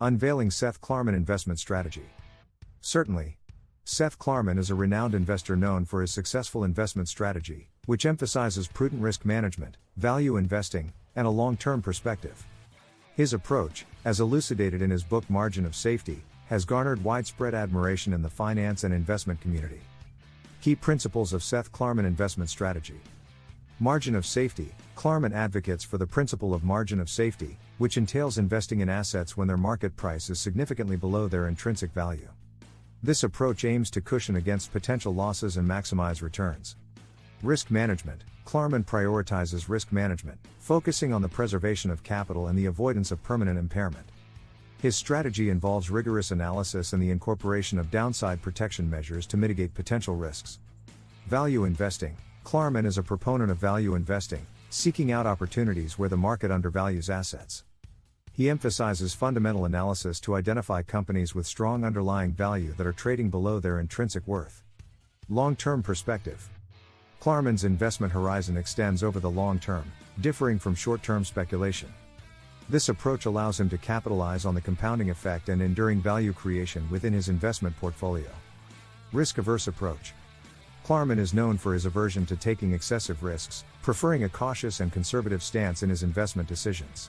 Unveiling Seth Klarman Investment Strategy. Certainly, Seth Klarman is a renowned investor known for his successful investment strategy, which emphasizes prudent risk management, value investing, and a long-term perspective. His approach, as elucidated in his book Margin of Safety, has garnered widespread admiration in the finance and investment community. Key principles of Seth Klarman Investment Strategy. Margin of safety. Klarman advocates for the principle of margin of safety, which entails investing in assets when their market price is significantly below their intrinsic value. This approach aims to cushion against potential losses and maximize returns. Risk management. Klarman prioritizes risk management, focusing on the preservation of capital and the avoidance of permanent impairment. His strategy involves rigorous analysis and the incorporation of downside protection measures to mitigate potential risks. Value investing. Klarman is a proponent of value investing, seeking out opportunities where the market undervalues assets. He emphasizes fundamental analysis to identify companies with strong underlying value that are trading below their intrinsic worth. Long-term perspective. Klarman's investment horizon extends over the long term, differing from short-term speculation. This approach allows him to capitalize on the compounding effect and enduring value creation within his investment portfolio. Risk-averse approach. Klarman is known for his aversion to taking excessive risks, preferring a cautious and conservative stance in his investment decisions.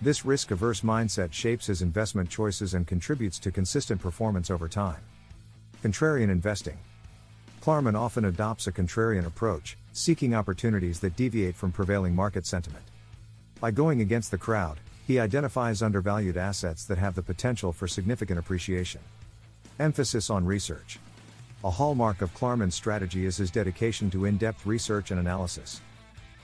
This risk-averse mindset shapes his investment choices and contributes to consistent performance over time. Contrarian investing. Klarman often adopts a contrarian approach, seeking opportunities that deviate from prevailing market sentiment. By going against the crowd, he identifies undervalued assets that have the potential for significant appreciation. Emphasis on research. A hallmark of Klarman's strategy is his dedication to in-depth research and analysis.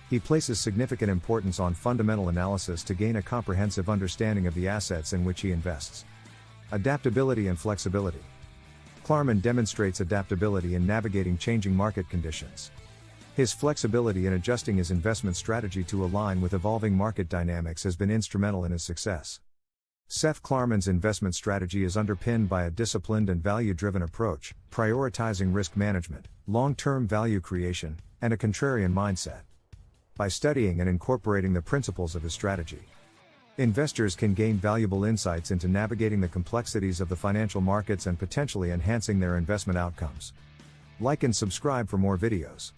He places significant importance on fundamental analysis to gain a comprehensive understanding of the assets in which he invests. Adaptability and flexibility. Klarman demonstrates adaptability in navigating changing market conditions. His flexibility in adjusting his investment strategy to align with evolving market dynamics has been instrumental in his success. Seth Klarman's investment strategy is underpinned by a disciplined and value-driven approach, prioritizing risk management, long-term value creation, and a contrarian mindset. By studying and incorporating the principles of his strategy, investors can gain valuable insights into navigating the complexities of the financial markets and potentially enhancing their investment outcomes. Like and subscribe for more videos.